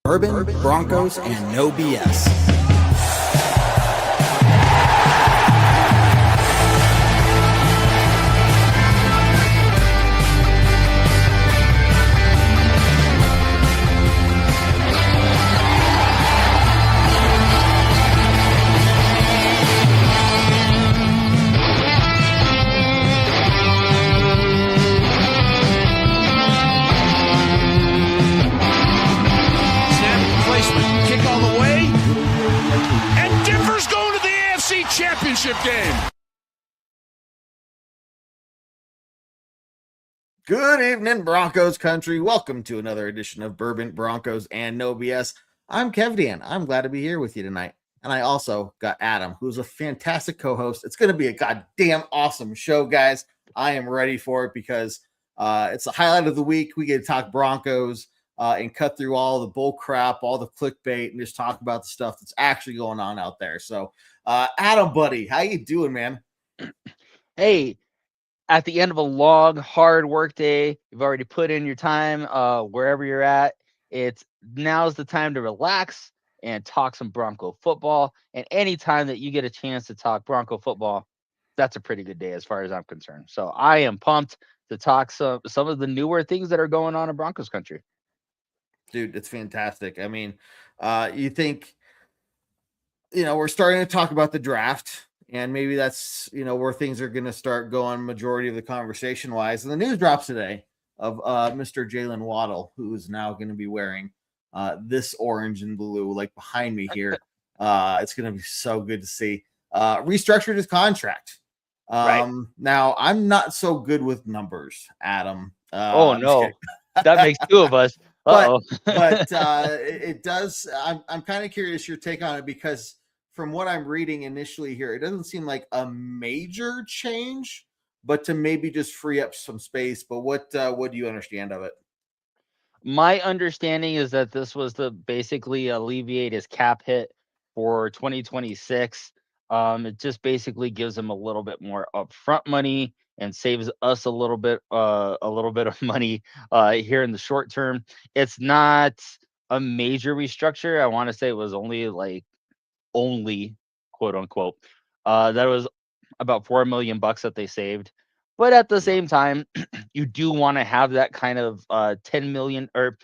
Bourbon, Broncos, and No BS. Championship game. Good evening, Broncos Country. Welcome to another edition of Bourbon, Broncos, and No BS. I'm 𝐁𝐫𝐬𝐬. I'm glad to be here with you tonight. And I also got Adam, who's a fantastic co-host. It's going to be a goddamn awesome show, guys. I am ready for it because it's the highlight of the week. We get to talk Broncos and cut through all the bull crap, all the clickbait, and just talk about the stuff that's actually going on out there. So, Adam, buddy, how you doing, man? Hey, at the end of a long, hard work day, you've already put in your time wherever you're at. Now's the time to relax and talk some Bronco football. And anytime that you get a chance to talk Bronco football, that's a pretty good day as far as I'm concerned. So I am pumped to talk some of the newer things that are going on in Broncos country. Dude, it's fantastic. I mean, you think, we're starting to talk about the draft, and maybe that's, where things are going to start going majority of the conversation wise. And the news drops today of Mr. Jaylen Waddle, who is now going to be wearing this orange and blue, like behind me here. It's going to be so good to see. Restructured his contract. Right. Now, I'm not so good with numbers, Adam. Oh, no. That makes two of us. But it does. I'm kind of curious your take on it, because from what I'm reading initially here, it doesn't seem like a major change, but to maybe just free up some space. But what do you understand of it? My understanding is that this was to basically alleviate his cap hit for 2026. It just basically gives him a little bit more upfront money and saves us a little bit of money here in the short term. It's not a major restructure. I want to say it was only quote unquote. That was about $4 million that they saved. But at the same time, you do want to have that kind of 10 million, or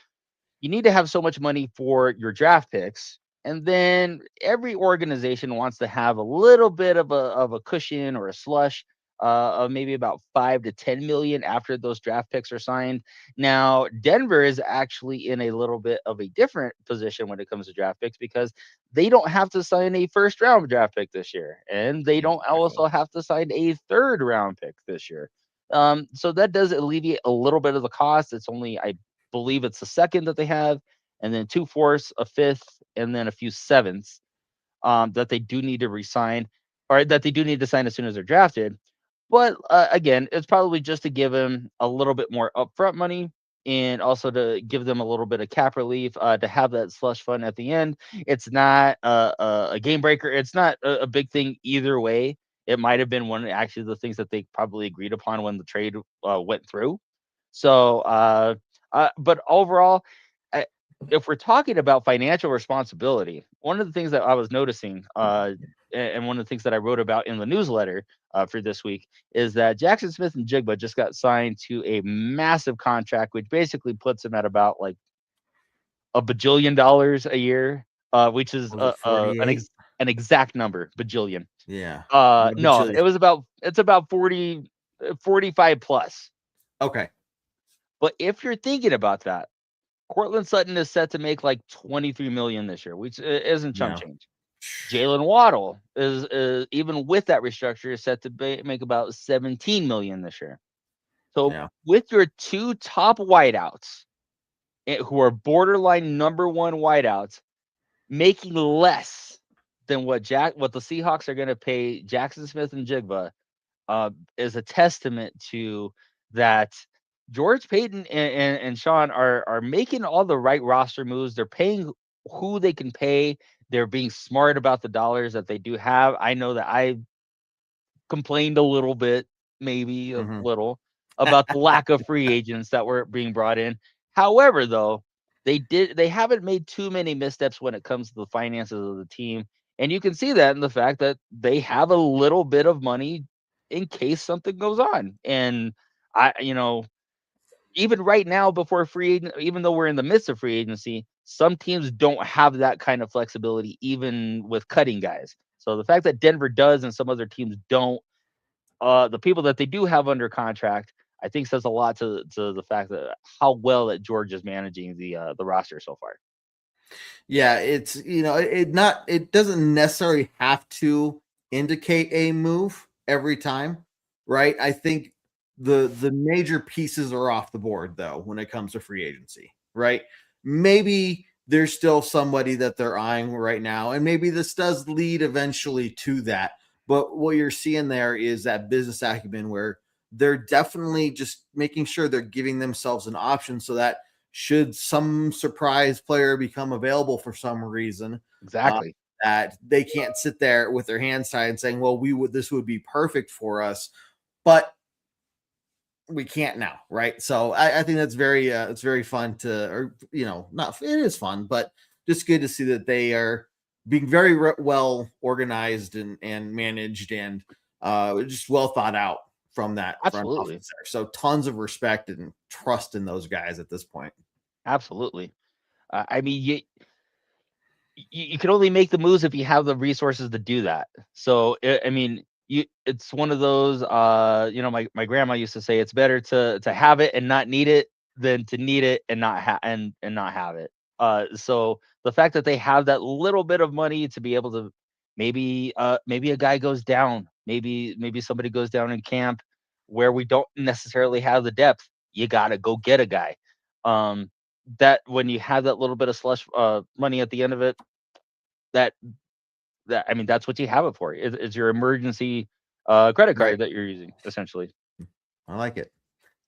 you need to have so much money for your draft picks. And then every organization wants to have a little bit of a cushion or a slush of maybe about 5 to 10 million after those draft picks are signed. Now, Denver is actually in a little bit of a different position when it comes to draft picks, because they don't have to sign a first round draft pick this year, and they don't also have to sign a third round pick this year. So that does alleviate a little bit of the cost. It's only, I believe it's the second that they have, and then 2/4, a fifth, and then a few sevenths that they do need to resign, or that they do need to sign as soon as they're drafted. But again, it's probably just to give him a little bit more upfront money, and also to give them a little bit of cap relief, to have that slush fund at the end. It's not a game breaker. It's not a big thing either way. It might have been one actually the things that they probably agreed upon when the trade went through. So, but overall, if we're talking about financial responsibility, one of the things that I was noticing, and one of the things that I wrote about in the newsletter for this week, is that Jackson Smith and Jigba just got signed to a massive contract, which basically puts him at about like $1 bajillion a year, which is an exact number, bajillion. Yeah. No, it's about 40, 45 plus. Okay. But if you're thinking about that, Courtland Sutton is set to make like 23 million this year, which isn't chump change. Jaylen Waddle is even with that restructure is set to make about 17 million this year. So with your two top wideouts, who are borderline number one wideouts, making less than what the Seahawks are going to pay Jackson Smith and Jigba, is a testament to that. George Paton and Sean are making all the right roster moves. They're paying who they can pay. They're being smart about the dollars that they do have. I know that I complained a little bit, maybe a little, about the lack of free agents that were being brought in. However, though, they haven't made too many missteps when it comes to the finances of the team. And you can see that in the fact that they have a little bit of money in case something goes on. And even right now before free agent, even though we're in the midst of free agency, some teams don't have that kind of flexibility, even with cutting guys. So the fact that Denver does and some other teams don't, the people that they do have under contract, I think says a lot to the fact that how well that George is managing the roster so far. Yeah, it's it doesn't necessarily have to indicate a move every time, right? I think the major pieces are off the board though when it comes to free agency, right? Maybe there's still somebody that they're eyeing right now, and maybe this does lead eventually to that. But what you're seeing there is that business acumen where they're definitely just making sure they're giving themselves an option so that should some surprise player become available for some reason, Exactly. that they can't sit there with their hands tied and saying, well, this would be perfect for us, but we can't now, right? So I think that's it's very fun to, or not, it is fun, but just good to see that they are being very well organized and managed and just well thought out from that front Absolutely. office there. So tons of respect and trust in those guys at this point. Absolutely. I mean, you can only make the moves if you have the resources to do that. So I mean, it's one of those. My grandma used to say it's better to have it and not need it than to need it and not not have it. So the fact that they have that little bit of money to be able to maybe a guy goes down, maybe somebody goes down in camp where we don't necessarily have the depth. You got to go get a guy. That when you have that little bit of slush money at the end of it, that I mean, that's what you have it for. It's your emergency credit Right. card that you're using, essentially. I like it.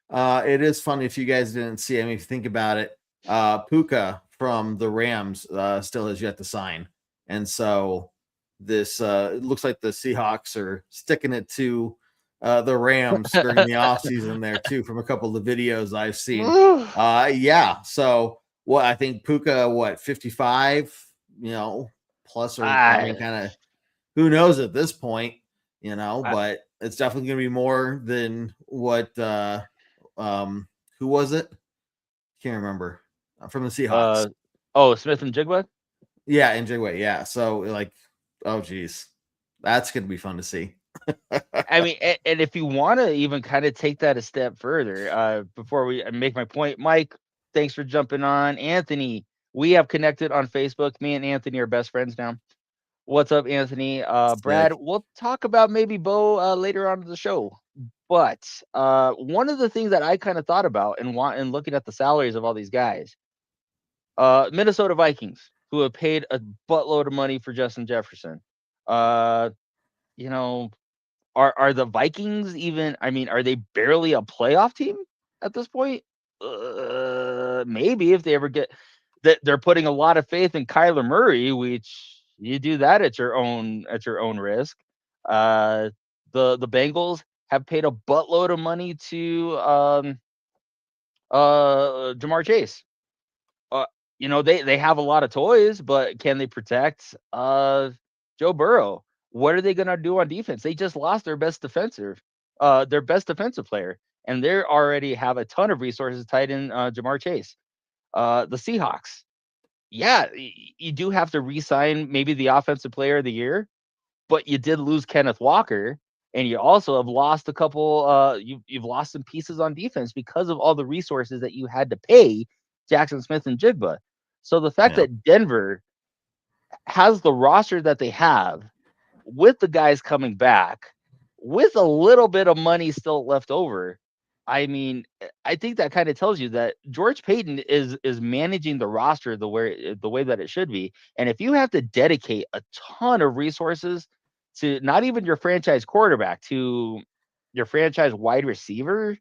It is funny if you guys didn't see. I mean, if you think about it, Puka from the Rams still has yet to sign, and so this it looks like the Seahawks are sticking it to the Rams during the offseason there too. From a couple of videos I've seen, yeah. So what I think Puka 55, plus, or I mean, kind of who knows at this point, but it's definitely going to be more than what who was it? Can't remember. From the Seahawks. Smith-Njigba. Yeah, and Jigway. Yeah. So oh geez, that's going to be fun to see. I mean, and if you want to even kind of take that a step further, before we make my point, Mike, thanks for jumping on. Anthony, we have connected on Facebook. Me and Anthony are best friends now. What's up, Anthony? Brad, we'll talk about maybe Bo later on in the show. But one of the things that I kind of thought about and looking at the salaries of all these guys, Minnesota Vikings, who have paid a buttload of money for Justin Jefferson. You know, are the Vikings even? I mean, are they barely a playoff team at this point? Maybe if they ever get that, they're putting a lot of faith in Kyler Murray, which you do that at your own risk. The Bengals have paid a buttload of money to Jamar Chase. They have a lot of toys, but can they protect Joe Burrow? What are they gonna do on defense? They just lost their best defensive player, and they already have a ton of resources tied in Jamar Chase. The Seahawks, yeah, you do have to re-sign maybe the offensive player of the year, but you did lose Kenneth Walker, and you also have lost a couple. You've lost some pieces on defense because of all the resources that you had to pay Jackson Smith-Njigba. So the fact that Denver has the roster that they have, with the guys coming back, with a little bit of money still left over, I mean, I think that kind of tells you that George Payton is managing the roster the way that it should be. And if you have to dedicate a ton of resources to not even your franchise quarterback, to your franchise wide receiver,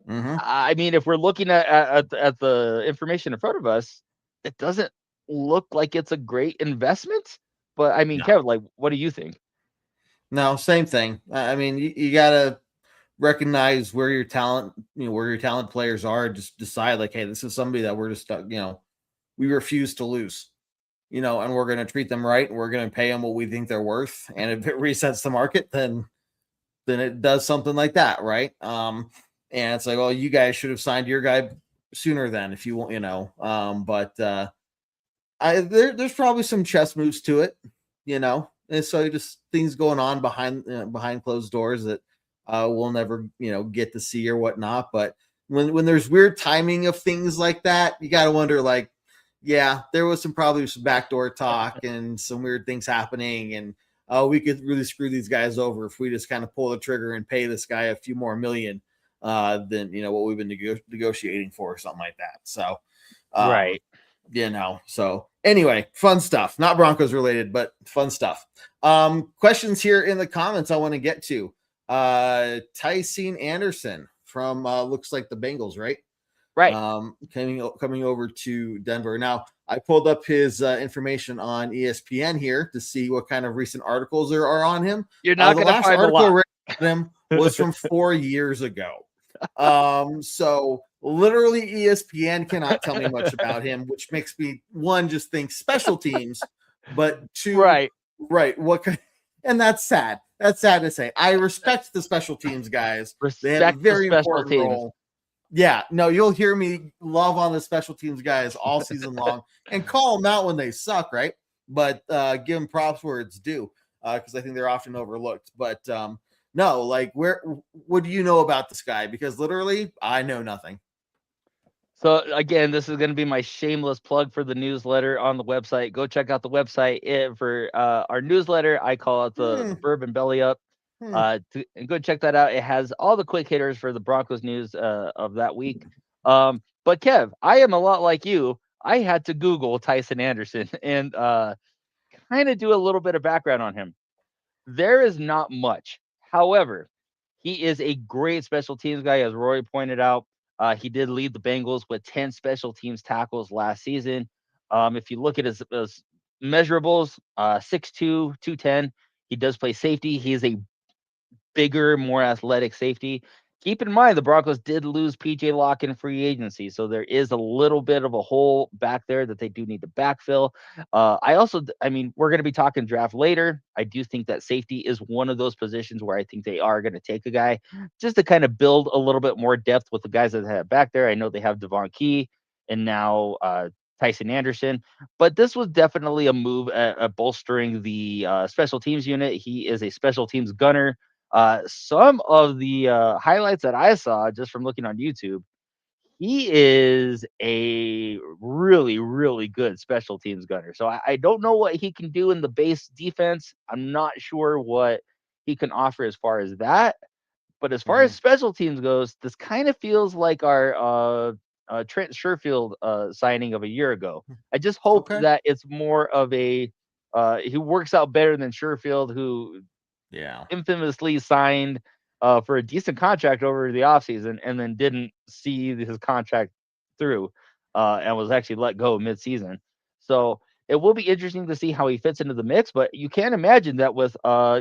I mean, if we're looking at the information in front of us, it doesn't look like it's a great investment. But I mean, No. Kevin, like, what do you think? No, same thing. I mean, you got to recognize where your talent, where your talent players are. Just decide like, hey, this is somebody that we're just, we refuse to lose, and we're going to treat them right. And we're going to pay them what we think they're worth. And if it resets the market, then it does something like that. Right. And it's like, well, you guys should have signed your guy sooner then if you want, there's probably some chess moves to it, and so just things going on behind closed doors that we'll never, get to see or whatnot. But when there's weird timing of things like that, you got to wonder, like, yeah, there was probably some backdoor talk and some weird things happening. And we could really screw these guys over if we just kind of pull the trigger and pay this guy a few more million than, what we've been negotiating for or something like that. So, right. So anyway, fun stuff, not Broncos related, but fun stuff. Questions here in the comments I want to get to. Tycene Anderson from looks like the Bengals, right? Right. Coming over to Denver. Now, I pulled up his information on ESPN here to see what kind of recent articles there are on him. You're not going to find a lot. Written him was from 4 years ago. So literally ESPN cannot tell me much about him, which makes me, one, just think special teams, but two, right. And that's sad. That's sad to say. I respect the special teams guys. They have a very important role. Yeah, no, you'll hear me love on the special teams guys all season long and call them out when they suck, right? But give them props where it's due, because I think they're often overlooked. But no, like, what do you know about this guy? Because literally, I know nothing. So again, this is going to be my shameless plug for the newsletter on the website. Go check out the website for our newsletter. I call it the Bourbon Belly Up. And go check that out. It has all the quick hitters for the Broncos news of that week. But Kev, I am a lot like you. I had to Google Tycene Anderson and kind of do a little bit of background on him. There is not much. However, he is a great special teams guy, as Rory pointed out. He did lead the Bengals with 10 special teams tackles last season. If you look at his measurables, 6'2", 210. He does play safety. He is a bigger, more athletic safety. Keep in mind, the Broncos did lose PJ Locke in free agency, so there is a little bit of a hole back there that they do need to backfill. We're going to be talking draft later. I do think that safety is one of those positions where I think they are going to take a guy just to kind of build a little bit more depth with the guys that they have back there. I know they have 𝐁𝐫𝐻𝐾 and now Tycene Anderson, but this was definitely a move at bolstering the special teams unit. He is a special teams gunner. Some of the highlights that I saw just from looking on YouTube, he is a really, really good special teams gunner. So I don't know what he can do in the base defense. I'm not sure what he can offer as far as that. But as far as special teams goes, this kind of feels like our Trent Sherfield signing of a year ago. I just hope that it's more of a he works out better than Sherfield, who infamously signed for a decent contract over the offseason and then didn't see his contract through and was actually let go midseason. So it will be interesting to see how he fits into the mix, but you can imagine that with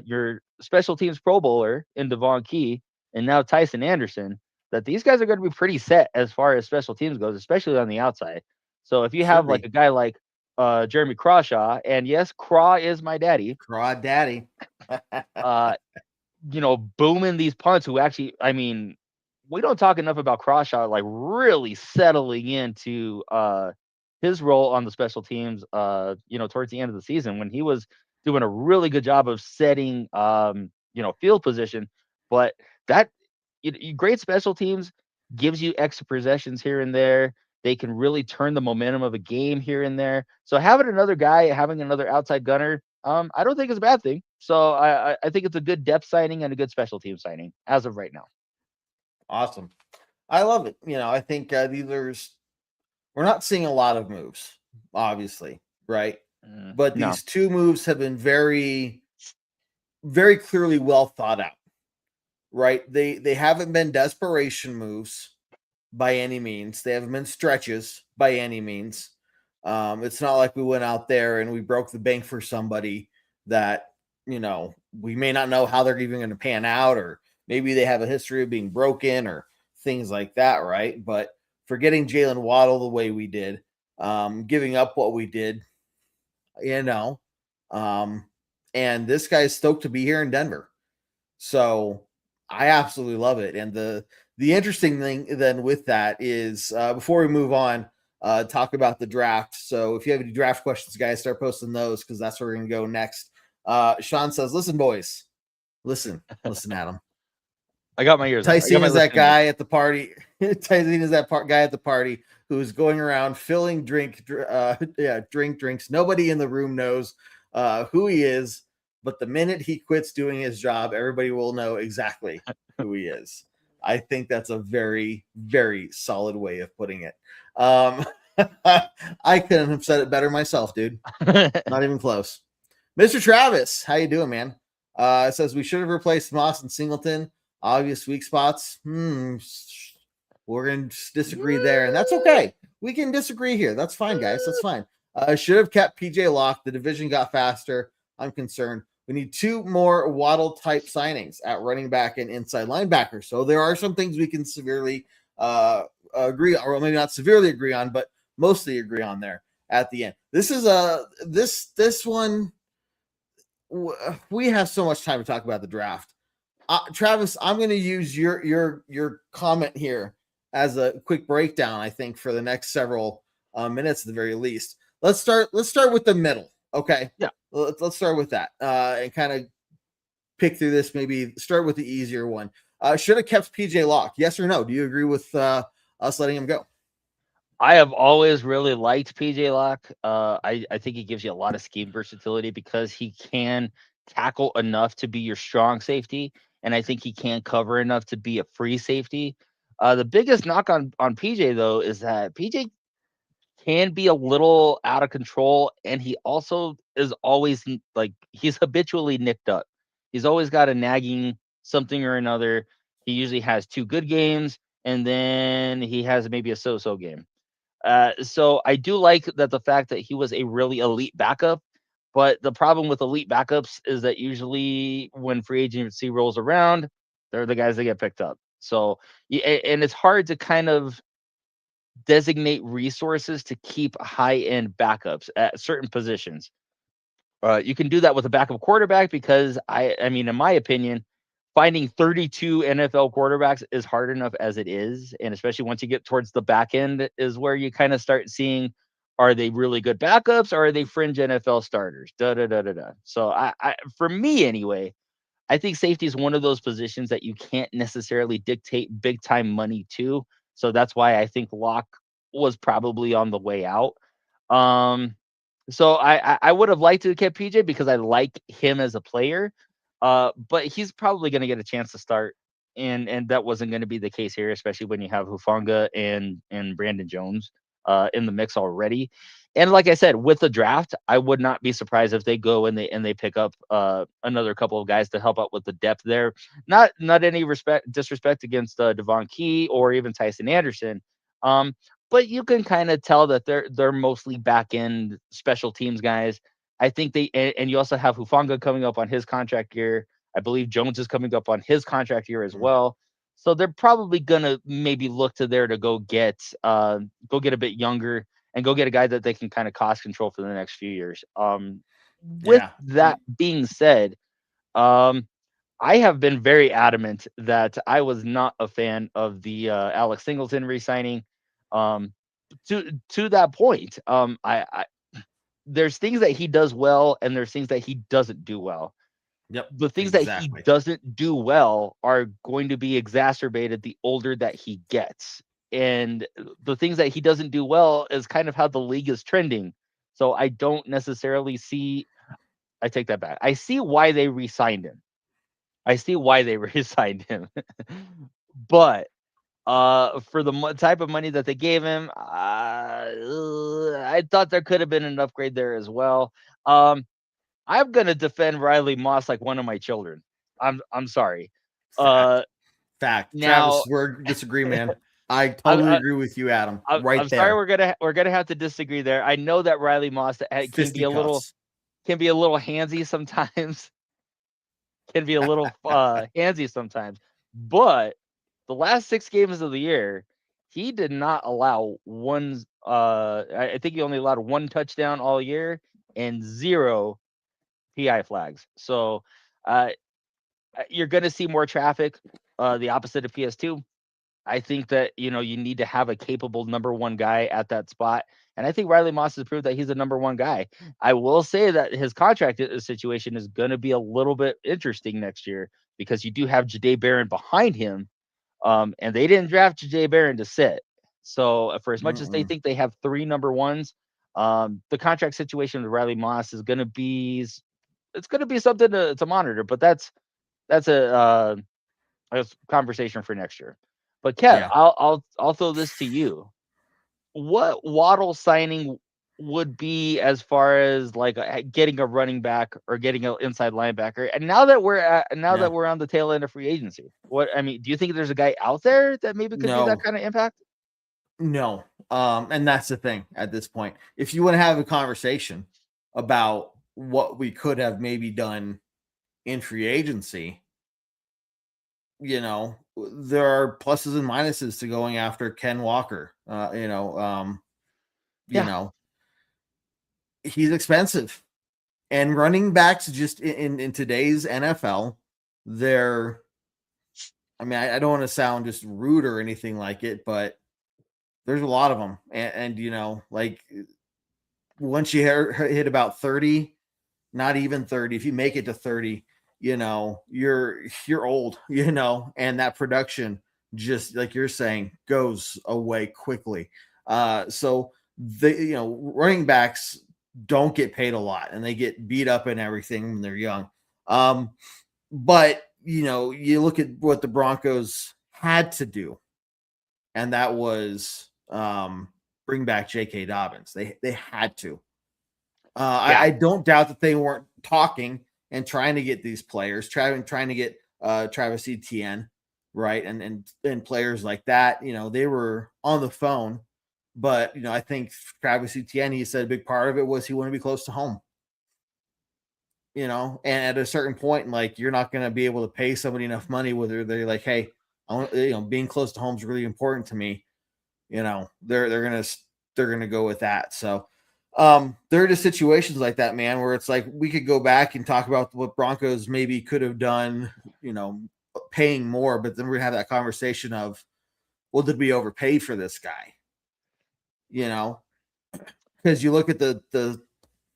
your special teams Pro Bowler in 𝐁𝐫𝐻𝐾 and now Tycene Anderson, that these guys are going to be pretty set as far as special teams goes, especially on the outside. So if you have like a guy like Jeremy Crawshaw, and yes, Craw is my daddy. Craw daddy. Booming these punts, who actually, we don't talk enough about Crawshaw, like really settling into his role on the special teams, towards the end of the season when he was doing a really good job of setting, field position. But that great special teams gives you extra possessions here and there. They can really turn the momentum of a game here and there. So having another outside gunner, I don't think it's a bad thing. So I think it's a good depth signing and a good special team signing as of right now. Awesome. I love it. I think we're not seeing a lot of moves, obviously, right? But these two moves have been very, very clearly well thought out, right? They haven't been desperation moves by any means. They haven't been stretches by any means. It's not like we went out there and we broke the bank for somebody that, we may not know how they're even going to pan out, or maybe they have a history of being broken or things like that, right? But for getting Jaylen Waddle the way we did, giving up what we did, you know. And this guy's stoked to be here in Denver. So I absolutely love it. And the interesting thing then with that is before we move on, talk about the draft. So if you have any draft questions, guys, start posting those because that's where we're going to go next. Sean says, listen, boys, listen, Adam. I got my ears. Tyson is that guy at the party. Tyson is that guy at the party who's going around filling drinks. Nobody in the room knows who he is, but the minute he quits doing his job, everybody will know exactly who he is. I think that's a very, very solid way of putting it. I couldn't have said it better myself, dude. Not even close. Mr. Travis, how you doing, man? It says we should have replaced Moss and Singleton. Obvious weak spots. We're going to disagree there, and that's okay. We can disagree here. That's fine, guys. That's fine. Should have kept PJ Locke. The division got faster. I'm concerned. We need 2 more Waddle-type signings at running back and inside linebacker. So there are some things we can severely agree on, or maybe not severely agree on, but mostly agree on there at the end. This is this one. We have so much time to talk about the draft. Travis, I'm going to use your comment here as a quick breakdown. I think for the next several minutes, at the very least. Let's start with the middle. Okay. Yeah. Let's start with that and kind of pick through this. Maybe start with the easier one. Should have kept PJ Locke. Yes or no? Do you agree with us letting him go? I have always really liked PJ Locke. I think he gives you a lot of scheme versatility because he can tackle enough to be your strong safety, and I think he can cover enough to be a free safety. The biggest knock on PJ though is that PJ can be a little out of control, and he also is always like he's habitually nicked up. He's always got a nagging something or another. He usually has 2 good games, and then he has maybe a so-so game. So I do like that the fact that he was a really elite backup, but the problem with elite backups is that usually when free agency rolls around, they're the guys that get picked up. So and it's hard to kind of designate resources to keep high-end backups at certain positions. You can do that with a backup quarterback because I mean, in my opinion, finding 32 NFL quarterbacks is hard enough as it is, and especially once you get towards the back end is where you kind of start seeing, are they really good backups or are they fringe NFL starters? So I for me anyway, I think safety is one of those positions that you can't necessarily dictate big time money to. So that's why I think Locke was probably on the way out. So I would have liked to get PJ because I like him as a player. But he's probably going to get a chance to start, and that wasn't going to be the case here, especially when you have Hufanga and Brandon Jones in the mix already. And like I said, with the draft, I would not be surprised if they go and they pick up another couple of guys to help out with the depth there. Not any disrespect against 𝐁𝐫𝐴 or even Tyson Anderson. But you can kind of tell that they're mostly back end special teams guys. I think and you also have Hufanga coming up on his contract year. I believe Jones is coming up on his contract year as well. So they're probably gonna maybe look to there to go get a bit younger and go get a guy that they can kind of cost control for the next few years. With that being said, I have been very adamant that I was not a fan of the Alex Singleton re-signing. To that point, I there's things that he does well and there's things that he doesn't do well. Yep. The things that he doesn't do well are going to be exacerbated the older that he gets. And the things that he doesn't do well is kind of how the league is trending. So I don't necessarily see, I take that back. I see why they re-signed him. But for the type of money that they gave him, I thought there could have been an upgrade there as well. I'm gonna defend Riley Moss like one of my children. I'm sorry. Fact. Now, Travis, we're disagree, man. I totally agree with you, Adam. I'm sorry, we're gonna have to disagree there. I know that Riley Moss can be a little handsy sometimes. But the last 6 games of the year, he did not allow one. I think he only allowed 1 touchdown all year and 0 PI flags. So you're going to see more traffic. The opposite of PS2. I think that you need to have a capable number one guy at that spot, and I think Riley Moss has proved that he's a number one guy. I will say that his contract situation is going to be a little bit interesting next year because you do have Jahdae Barron behind him, and they didn't draft Jahdae Barron to sit. So for as much as they think they have 3 number ones, the contract situation with Riley Moss is going to be something to monitor. But that's a conversation for next year. But Kev, Yeah. I'll throw this to you. What Waddle signing would be as far as like getting a running back or getting an inside linebacker? And now that we're on the tail end of free agency, do you think there's a guy out there that maybe could do that kind of impact? No. And that's the thing at this point. If you want to have a conversation about what we could have maybe done in free agency, there are pluses and minuses to going after Ken Walker. He's expensive, and running backs just in today's NFL, they're. I don't want to sound just rude or anything like it, but there's a lot of them, and like once you hit about 30, not even 30, if you make it to 30. You're old, and that production, just like you're saying, goes away quickly. So running backs don't get paid a lot, and they get beat up and everything when they're young. But you look at what the Broncos had to do, and that was bring back J.K. Dobbins. They had to. I don't doubt that they weren't talking and trying to get these players, trying to get Travis Etienne, right, and players like that. They were on the phone, but I think Travis Etienne, he said a big part of it was he wanted to be close to home. And at a certain point, like, you're not going to be able to pay somebody enough money, whether they're like, hey, I want, being close to home is really important to me. They're gonna go with that. So there are just situations like that, man, where it's like we could go back and talk about what Broncos maybe could have done, paying more, but then we're gonna have that conversation of, well, did we overpay for this guy? Because you look at the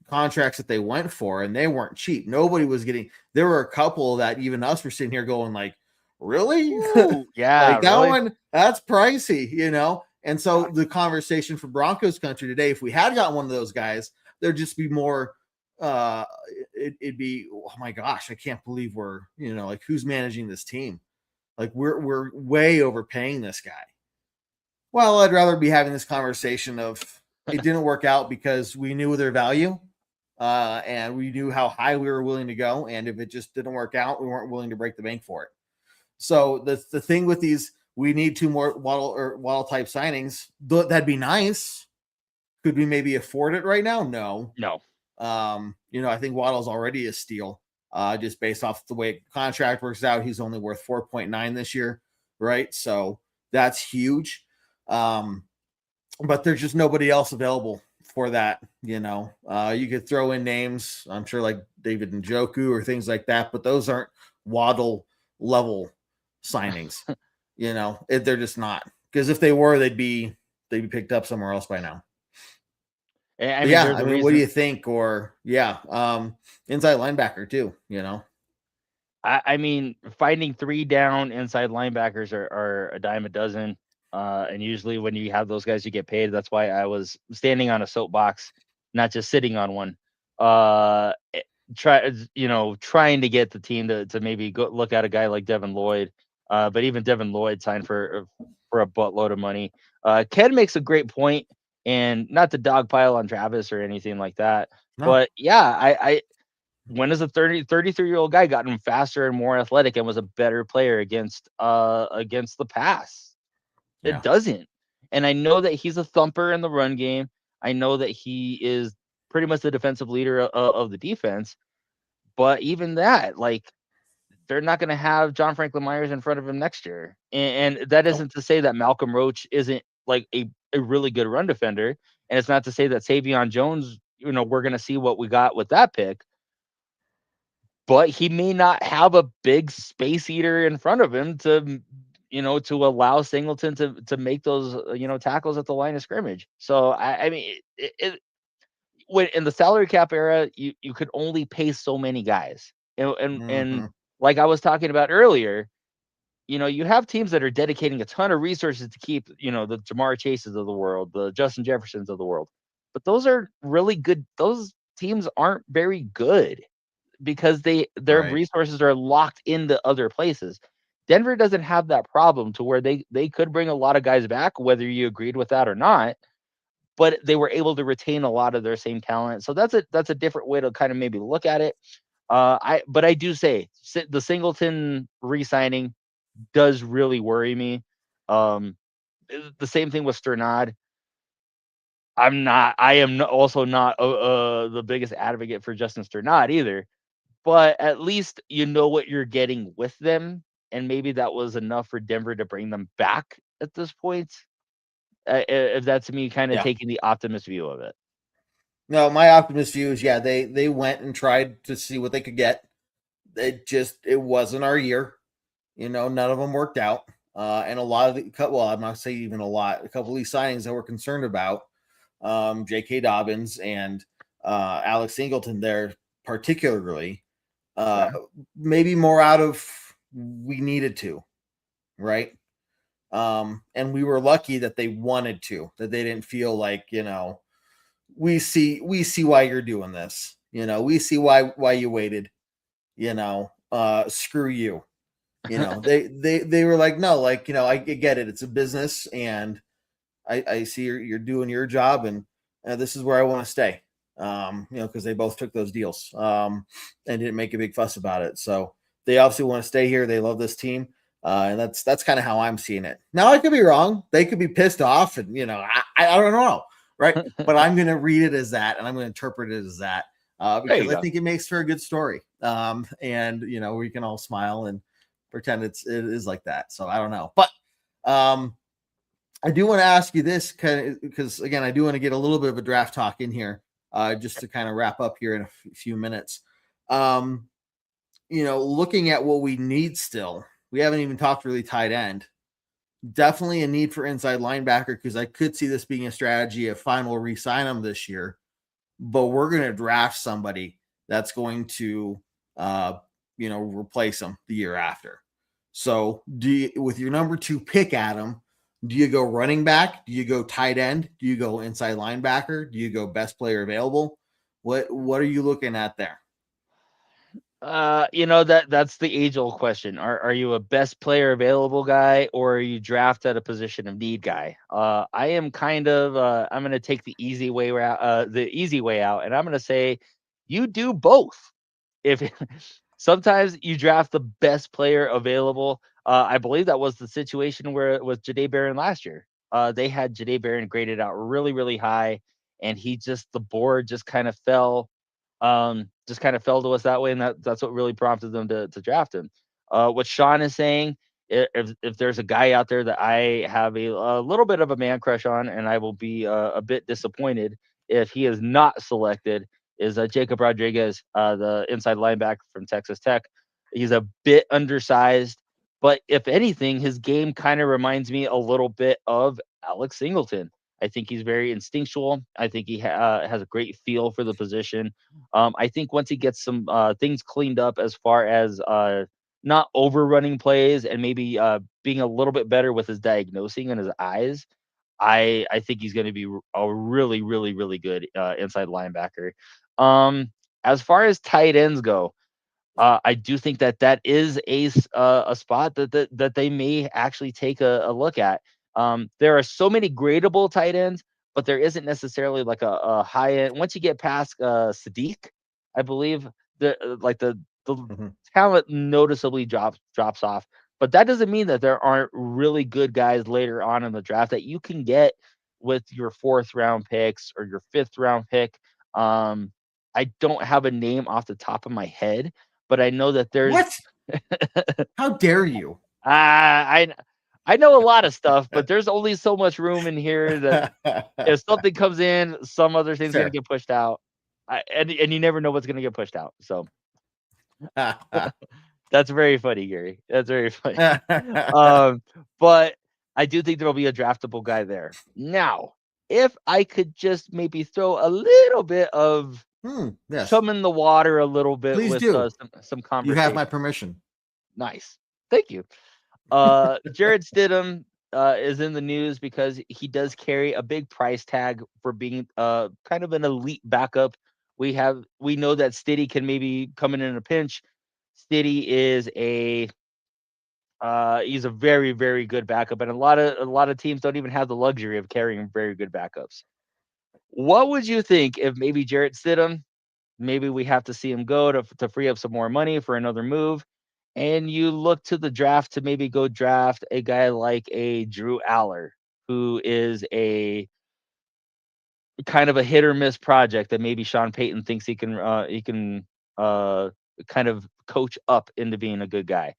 contracts that they went for, and they weren't cheap. Nobody was getting. There were a couple that even us were sitting here going like, really? Ooh, yeah, like that really? one, that's pricey, And so the conversation for Broncos Country today, if we had gotten one of those guys, there'd just be more. It'd be, oh my gosh, I can't believe we're, like, who's managing this team? Like, we're way overpaying this guy. Well, I'd rather be having this conversation of it didn't work out because we knew their value, and we knew how high we were willing to go, and if it just didn't work out, we weren't willing to break the bank for it. So the thing with these, we need 2 more Waddle type signings. That'd be nice. Could we maybe afford it right now? No. I think Waddle's already a steal, just based off the way contract works out. He's only worth 4.9 this year, right? So that's huge. But there's just nobody else available for that. You could throw in names, I'm sure, like David Njoku or things like that, but those aren't Waddle level signings. They're just not, because if they were, they'd be picked up somewhere else by now. What do you think? Or inside linebacker too. Finding 3 down inside linebackers are a dime a dozen, and usually when you have those guys, you get paid. That's why I was standing on a soapbox, not just sitting on one. Trying to get the team to maybe go look at a guy like Devin Lloyd. But even Devin Lloyd signed for a buttload of money. Ken makes a great point, and not to dogpile on Travis or anything like that. No. But yeah, when has a 33-year-old guy gotten faster and more athletic and was a better player against the pass? Yeah. It doesn't. And I know that he's a thumper in the run game. I know that he is pretty much the defensive leader of the defense. But even that, like, they're not going to have John Franklin Myers in front of him next year. And that isn't to say that Malcolm Roach isn't like a really good run defender. And it's not to say that Savion Jones, we're going to see what we got with that pick. But he may not have a big space eater in front of him to allow Singleton to make those, tackles at the line of scrimmage. So, I mean, when in the salary cap era, you could only pay so many guys. And like I was talking about earlier, you have teams that are dedicating a ton of resources to keep, the Ja'Marr Chases of the world, the Justin Jeffersons of the world. But those are really good. Those teams aren't very good because their Right. resources are locked into other places. Denver doesn't have that problem to where they could bring a lot of guys back, whether you agreed with that or not, but they were able to retain a lot of their same talent. So that's a different way to kind of maybe look at it. But I do say the Singleton re-signing does really worry me. The same thing with Sternad. I am also not the biggest advocate for Justin Sternad either, but at least you know what you're getting with them, and maybe that was enough for Denver to bring them back at this point. If that's me kind of Yeah. taking the optimist view of it. No, my optimist view is they went and tried to see what they could get. It wasn't our year. None of them worked out. And a lot of I'm not saying even a lot. A couple of these signings that we're concerned about, J.K. Dobbins and Alex Singleton there particularly, maybe more out of we needed to, right? And we were lucky that they wanted to, that they didn't feel like, we see why you're doing this. We see why you waited, screw you. They were like, no, like, I get it. It's a business and I see you're doing your job and this is where I want to stay. Because they both took those deals and didn't make a big fuss about it. So they obviously want to stay here. They love this team. And that's kind of how I'm seeing it. Now I could be wrong. They could be pissed off and, I don't know. Right. But I'm going to read it as that. And I'm going to interpret it as that because I think it makes for a good story. And, we can all smile and pretend it is like that. So I don't know. But I do want to ask you this because, again, I do want to get a little bit of a draft talk in here just to kind of wrap up here in a few minutes. Looking at what we need still, we haven't even talked really tight end. Definitely a need for inside linebacker because I could see this being a strategy of fine, we'll re-sign them this year, but we're going to draft somebody that's going to, replace them the year after. So with your number 2 pick, Adam, do you go running back? Do you go tight end? Do you go inside linebacker? Do you go best player available? What are you looking at there? That's the age-old question. Are you a best player available guy or are you draft at a position of need guy? I am kind of I'm going to take the easy way out, and I'm going to say you do both. If sometimes you draft the best player available, I believe that was the situation where it was Jahdae Barron last year. They had Jahdae Barron graded out really, really high, and the board just kind of fell. To us that way, and that's what really prompted them to draft him. What Sean is saying, if there's a guy out there that I have a little bit of a man crush on, and I will be a bit disappointed if he is not selected, is Jacob Rodriguez, the inside linebacker from Texas Tech. He's a bit undersized, but if anything, his game kind of reminds me a little bit of Alex Singleton. I think he's very instinctual. I think he has a great feel for the position. I think once he gets some things cleaned up as far as not overrunning plays and maybe being a little bit better with his diagnosing and his eyes, I think he's going to be a really, really, really good inside linebacker. As far as tight ends go, I do think that is a spot that they may actually take a look at. There are so many gradable tight ends, but there isn't necessarily like a high end. Once you get past Sadiq, I believe the talent noticeably drops off. But that doesn't mean that there aren't really good guys later on in the draft that you can get with your 4th round picks or your 5th round pick. I don't have a name off the top of my head, but I know that there's What? How dare you? I know a lot of stuff, but there's only so much room in here that if something comes in, some other thing's gonna Sure. get pushed out. And you never know what's gonna get pushed out. So that's very funny, Gary. That's very funny. But I do think there'll be a draftable guy there. Now, if I could just maybe throw a little bit of yes. chum in the water a little bit Please with do. some conversation. You have my permission. Nice. Thank you. Jarrett Stidham is in the news because he does carry a big price tag for being kind of an elite backup. We know that Stiddy can maybe come in a pinch. Stiddy is he's a very, very good backup, and a lot of teams don't even have the luxury of carrying very good backups. What would you think if maybe Jarrett Stidham, maybe we have to see him go to free up some more money for another move, and you look to the draft to maybe go draft a guy like a Drew Aller, who is a kind of a hit or miss project that maybe Sean Payton thinks he can kind of coach up into being a good guy.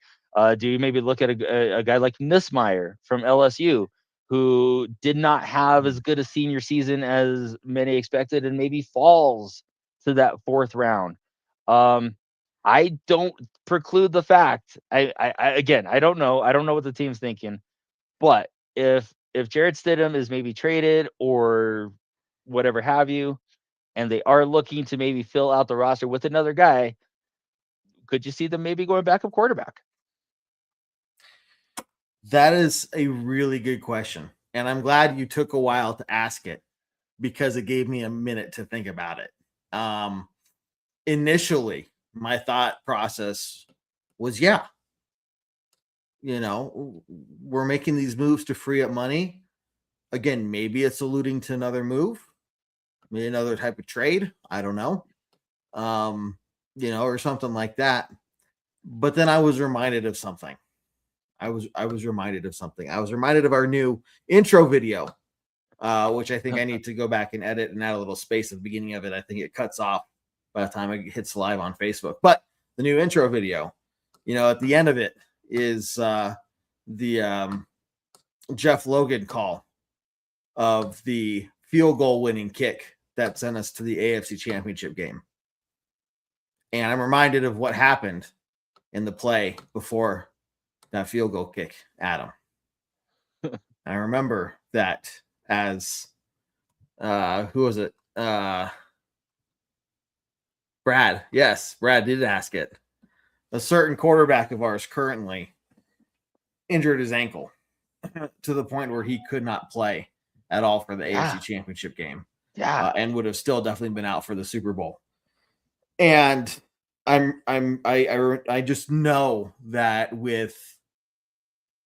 Do you maybe look at a guy like Nussmeier from LSU, who did not have as good a senior season as many expected and maybe falls to that 4th round? I don't preclude the fact. Again, I don't know. I don't know what the team's thinking. But if Jarrett Stidham is maybe traded or whatever have you, and they are looking to maybe fill out the roster with another guy, could you see them maybe going backup quarterback? That is a really good question. And I'm glad you took a while to ask it because it gave me a minute to think about it. Initially, my thought process was, yeah, we're making these moves to free up money. Again, maybe it's alluding to another move, maybe another type of trade. I don't know. Or something like that. But then I was reminded of something. I was reminded of something. I was reminded of our new intro video, which I think I need to go back and edit and add a little space at the beginning of it. I think it cuts off by the time it hits live on Facebook. But the new intro video, at the end of it is the Jeff Logan call of the field goal winning kick that sent us to the AFC Championship game. And I'm reminded of what happened in the play before that field goal kick, Adam. I remember that as who was it? Brad. Yes, Brad did ask it. A certain quarterback of ours currently injured his ankle to the point where he could not play at all for the AFC Championship game. Yeah, and would have still definitely been out for the Super Bowl. And I just know that with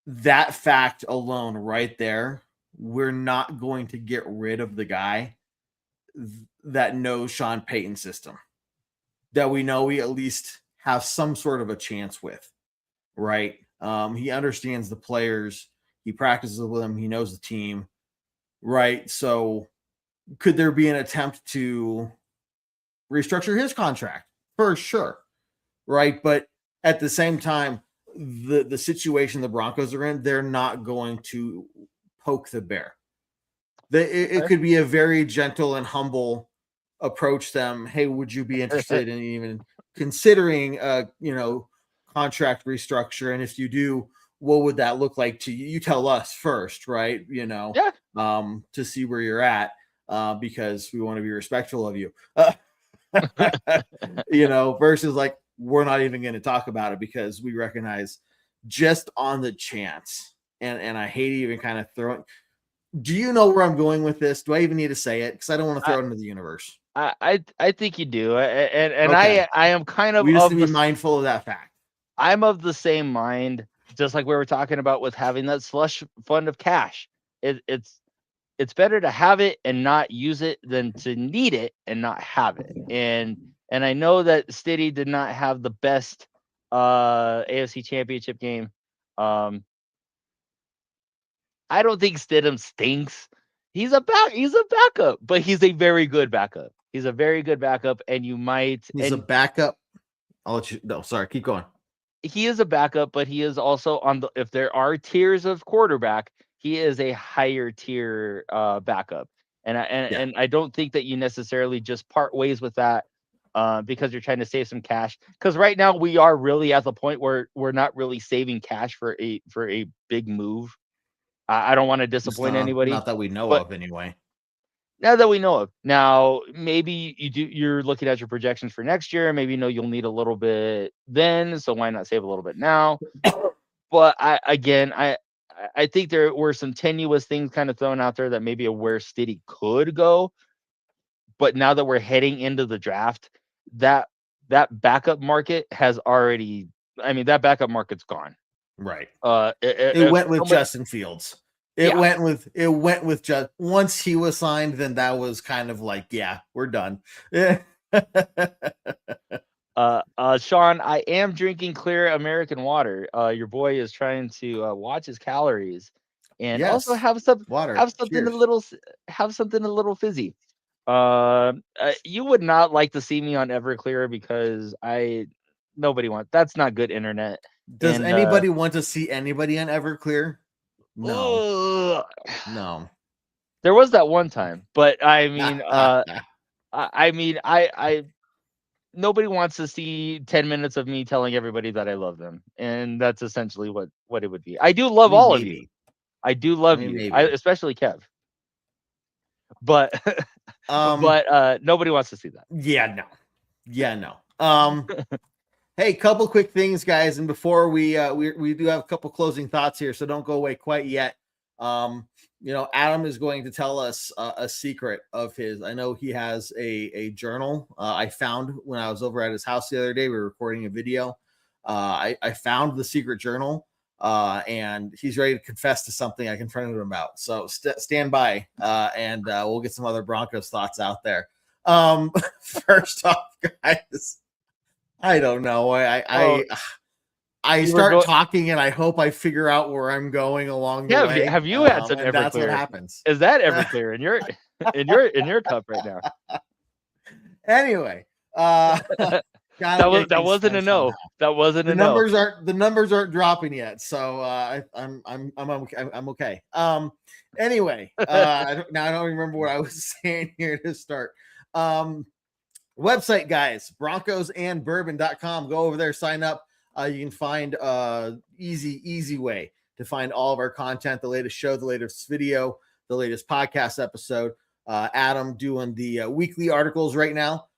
that fact alone right there, we're not going to get rid of the guy that knows Sean Payton's system, that we know we at least have some sort of a chance with, right? He understands the players. He practices with them. He knows the team, right? So could there be an attempt to restructure his contract? For sure, right? But at the same time, the situation the Broncos are in, they're not going to poke the bear. It could be a very gentle and humble approach them. Hey, would you be interested in even considering contract restructure? And if you do, what would that look like to you? You tell us first, right? To see where you're at, because we want to be respectful of you. Versus like, we're not even going to talk about it because we recognize just on the chance. And I hate even kind of throwing. Do you know where I'm going with this? Do I even need to say it? Because I don't want to throw it into the universe. I think you do. And okay. I am kind of. We just need to be mindful of that fact. I'm of the same mind, just like we were talking about with having that slush fund of cash. It's better to have it and not use it than to need it and not have it. And I know that Stiddy did not have the best AFC Championship game. I don't think Stidham stinks. He's a backup, but he's a very good backup. He's a very good backup, and you might. He's a backup. I'll let you. No, sorry. Keep going. he is a backup, but he is also on the, if there are tiers of quarterback, he is a higher tier backup. And I don't think that you necessarily just part ways with that because you're trying to save some cash. Because right now we are really at the point where we're not really saving cash for a big move. I don't want to disappoint anybody, not that we know but of anyway. now that we know of, now maybe you're looking at your projections for next year. Maybe you know you'll need a little bit then, so why not save a little bit now? But I think there were some tenuous things kind of thrown out there that maybe where Stiddy could go. But now that we're heading into the draft, that backup market has already, I mean, that backup market's gone. Right. It went with Justin Fields. It went with just once he was signed, then that was kind of like, yeah, we're done. Sean, I am drinking clear American water. Your boy is trying to watch his calories and also have something a little fizzy. You would not like to see me on Everclear because nobody wants, that's not good internet. Does anybody want to see anybody on Everclear? No. No. There was that one time, but I mean, I nobody wants to see 10 minutes of me telling everybody that I love them, and that's essentially what it would be. I do love all of you. I do love you, especially Kev. But but nobody wants to see that. Yeah, no. Hey, couple quick things, guys, and before we do have a couple closing thoughts here, so don't go away quite yet. Adam is going to tell us a secret of his. I know he has a journal I found when I was over at his house the other day. We were recording a video. I found the secret journal, and he's ready to confess to something I confronted him about. So stand by, and we'll get some other Broncos thoughts out there. First off, guys, I don't know. I start talking and I hope I figure out where I'm going along the way. Have you had some Everclear? That's what happens. Is that Everclear in your cup right now? Anyway, that wasn't a no. That wasn't a no. The numbers aren't dropping yet, so I'm okay. Anyway, I don't remember what I was saying here to start. Website, guys, broncosandbourbon.com. Go over there, sign up. You can find easy way to find all of our content, the latest show, the latest video, the latest podcast episode. Adam doing the weekly articles right now,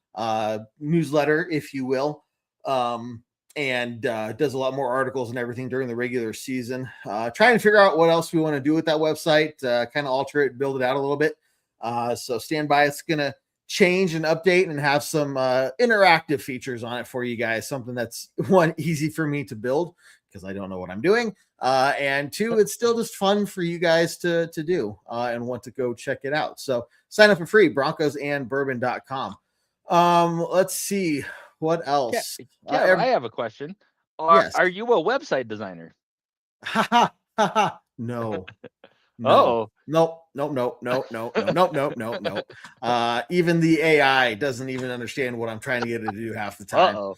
newsletter, if you will, and does a lot more articles and everything during the regular season. Trying to figure out what else we want to do with that website, kind of alter it, build it out a little bit. So stand by. It's going to change and update and have some interactive features on it for you guys. Something that's one, easy for me to build because I don't know what I'm doing. And two, it's still just fun for you guys to do and want to go check it out. So sign up for free, broncosandbourbon.com. Let's see what else. I have a question. Are you a website designer? No. No. Nope. Even the AI doesn't even understand what I'm trying to get it to do half the time.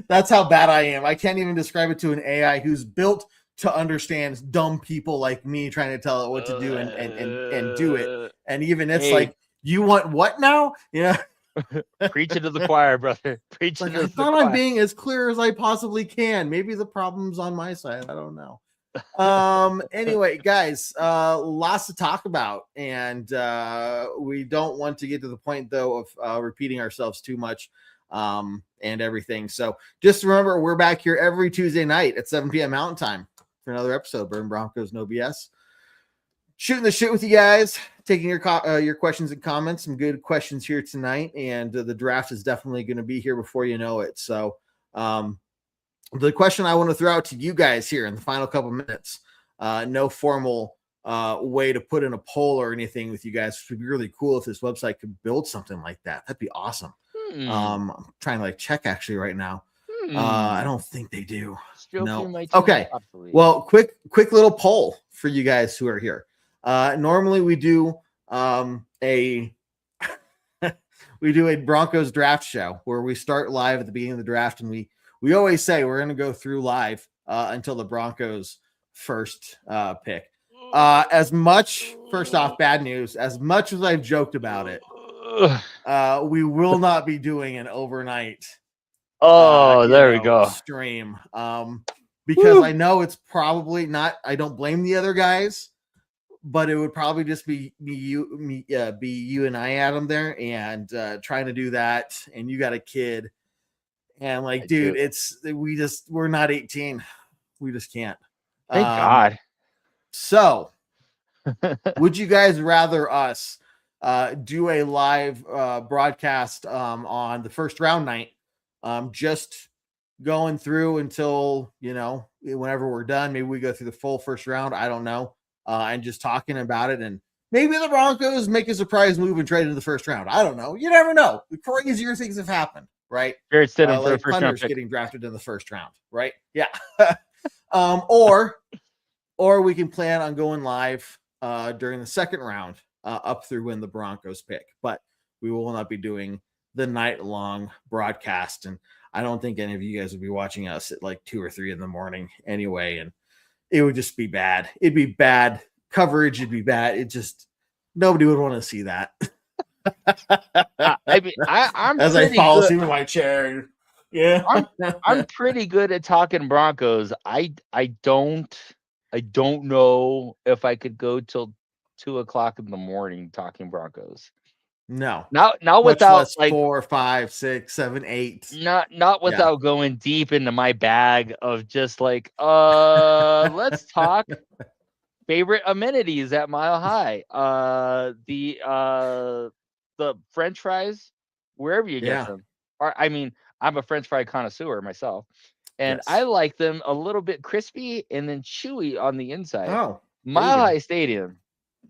That's how bad I am. I can't even describe it to an AI who's built to understand dumb people like me trying to tell it what to do and do it. And even it's like, you want what now? Yeah. Preach it to the choir, brother. Preach it to the choir. I'm being as clear as I possibly can. Maybe the problem's on my side. I don't know. Anyway, guys, lots to talk about, and we don't want to get to the point though of repeating ourselves too much and everything. So just remember, we're back here every Tuesday night at 7 p.m. Mountain Time for another episode of Bourbon Broncos No BS. Shooting the shit with you guys, taking your questions and comments. Some good questions here tonight, and the draft is definitely going to be here before you know it. So the question I want to throw out to you guys here in the final couple minutes, no formal way to put in a poll or anything with you guys. It would be really cool if this website could build something like that. That'd be awesome. I'm trying to check actually right now. I don't think they do. No. Okay. Well, quick little poll for you guys who are here. Normally we do a we do a Broncos draft show where we start live at the beginning of the draft, and we always say we're going to go through live until the Broncos first pick. As much, first off, bad news, as much as I've joked about it, we will not be doing an overnight there we go. stream. Because I know it's probably not, I don't blame the other guys, but it would probably just be you and I, Adam, there, and trying to do that, and you got a kid, and like, dude, we're not 18, we just can't. Thank God. So, would you guys rather us do a live broadcast on the first round night, just going through until, whenever we're done, maybe we go through the full first round, I don't know, and just talking about it, and maybe the Broncos make a surprise move and trade in the first round. I don't know. You never know. The crazier things have happened, right? Jared Stidham for like the first round pick. getting drafted in the first round, right? Yeah. Or we can plan on going live during the second round up through when the Broncos pick, but we will not be doing the night long broadcast, and I don't think any of you guys would be watching us at like 2 or 3 in the morning anyway, and it would just be bad. It'd be bad coverage. It'd be bad. It just, nobody would want to see that. I'm as I fall asleep in my chair. Yeah, I'm pretty good at talking Broncos. I don't know if I could go till 2 o'clock in the morning talking Broncos. No, not much without less like 4, 5, 6, 7, 8. Not without going deep into my bag of just like, let's talk favorite amenities at Mile High. The French fries, wherever you get them. I mean, I'm a French fry connoisseur myself, and I like them a little bit crispy and then chewy on the inside. Oh, Mile High Stadium,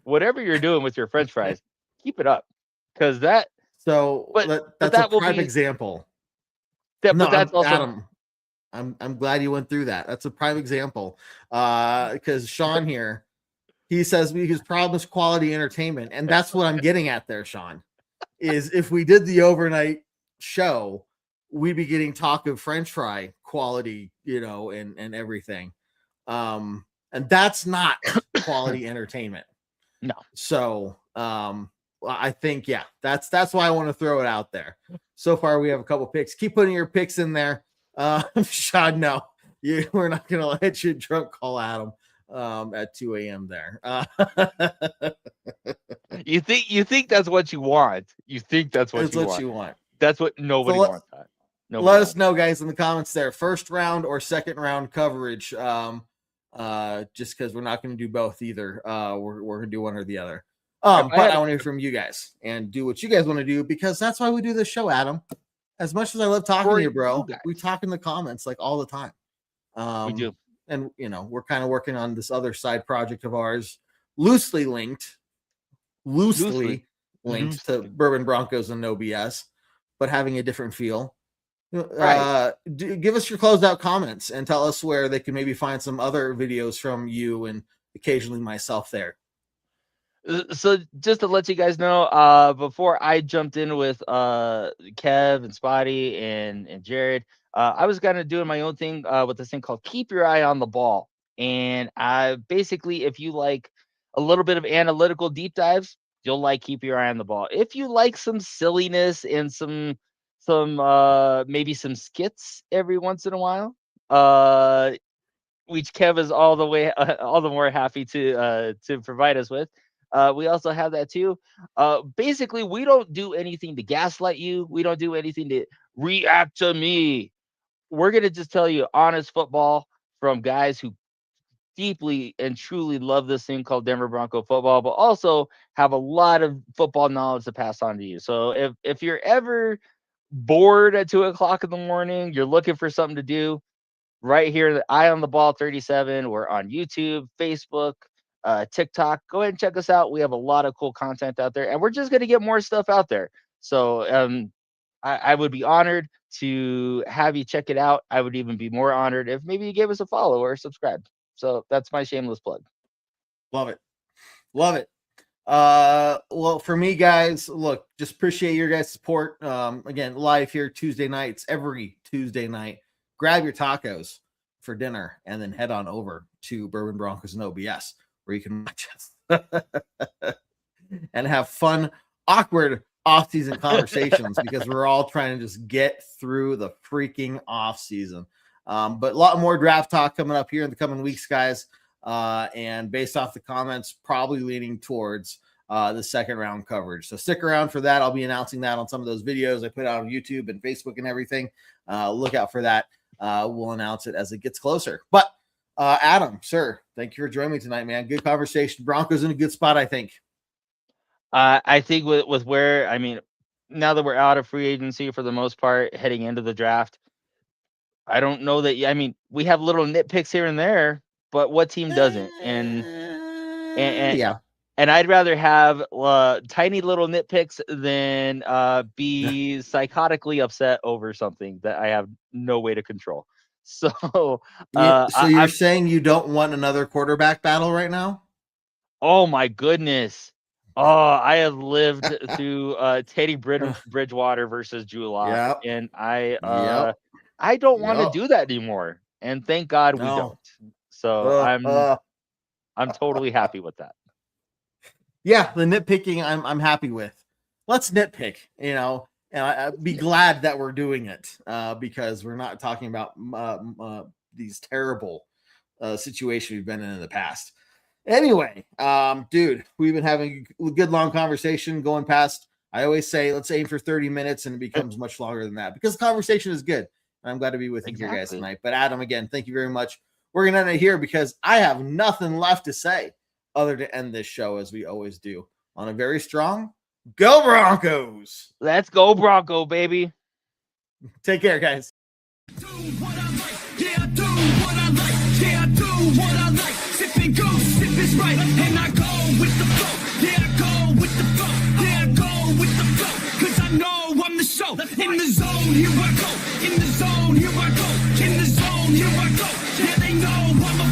whatever you're doing with your French fries, keep it up, because that. So that's a prime example. But that's also Adam. I'm glad you went through that. That's a prime example. Because Sean here, he says his problem is quality entertainment, and that's what I'm getting at there, Sean. Is if we did the overnight show, we'd be getting talk of French fry quality, and everything. And that's not quality entertainment. No. So I think, that's why I want to throw it out there. So far, we have a couple picks. Keep putting your picks in there. Sean, no, we're not going to let you drunk call Adam at 2 a.m. there. You think that's what you want. You think that's what you want. That's what nobody wants. Let us know, guys, in the comments there. First round or second round coverage. Just because we're not going to do both either. We're going to do one or the other. But I want to hear from you guys and do what you guys want to do, because that's why we do this show, Adam. As much as I love talking to you, bro, we talk in the comments like all the time. We do. And, we're kind of working on this other side project of ours, loosely linked to Bourbon Broncos and No B.S, but having a different feel. Right. Give us your closed out comments and tell us where they can maybe find some other videos from you and occasionally myself there. So just to let you guys know, before I jumped in with Kev and Spotty and Jared, I was kind of doing my own thing with this thing called Keep Your Eye on the Ball. And I basically, if you like a little bit of analytical deep dives, you'll like Keep Your Eye on the Ball. If you like some silliness and some maybe some skits every once in a while, which Kev is all the more happy to provide us with. We also have that too. Basically, we don't do anything to gaslight you. We don't do anything to react to me. We're going to just tell you honest football from guys who deeply and truly love this thing called Denver Bronco football, but also have a lot of football knowledge to pass on to you. So if you're ever bored at 2 o'clock in the morning, you're looking for something to do, right here, Eye on the Ball 37. We're on YouTube, Facebook, TikTok. Go ahead and check us out. We have a lot of cool content out there, and we're just going to get more stuff out there. So I would be honored to have you check it out. I would even be more honored if maybe you gave us a follow or subscribe. So that's my shameless plug. Love it. Well, for me, guys, look, just appreciate your guys' support. Again, live here Tuesday nights, every Tuesday night. Grab your tacos for dinner and then head on over to Bourbon Broncos and OBS, where you can watch us and have fun, awkward off-season conversations because we're all trying to just get through the freaking off-season. But a lot more draft talk coming up here in the coming weeks, guys. And based off the comments, probably leaning towards the second round coverage. So stick around for that. I'll be announcing that on some of those videos I put out on YouTube and Facebook and everything. Look out for that. We'll announce it as it gets closer. But Adam, sir, thank you for joining me tonight, man. Good conversation. Broncos in a good spot, I think. I think with where, I mean, now that we're out of free agency for the most part, heading into the draft, I don't know that. I mean, we have little nitpicks here and there, but what team doesn't? And yeah, and I'd rather have tiny little nitpicks than be psychotically upset over something that I have no way to control. So, so you're saying you don't want another quarterback battle right now? Oh my goodness. Oh, I have lived through Teddy Bridgewater versus Drew Lock, and I don't want to do that anymore. And thank God we don't. So I'm totally happy with that. Yeah, the nitpicking I'm happy with. Let's nitpick, you know, and I'd be glad that we're doing it because we're not talking about these terrible situations we've been in the past. Anyway, dude, we've been having a good long conversation going past. I always say let's aim for 30 minutes, and it becomes much longer than that because the conversation is good. And I'm glad to be with you guys tonight. But Adam, again, thank you very much. We're gonna end it here because I have nothing left to say other to end this show as we always do on a very strong Go Broncos. Let's go Bronco, baby. Take care, guys. Do what I like, yeah, I do what I like, yeah, I do what I like. Sip and go, sip is right, and I go with the flow, yeah, I go with the flow, yeah, I go with the flow, cause I know I'm the show. In the zone, here I go, in the zone, here I go, in the zone, here I go, yeah, they know I'm a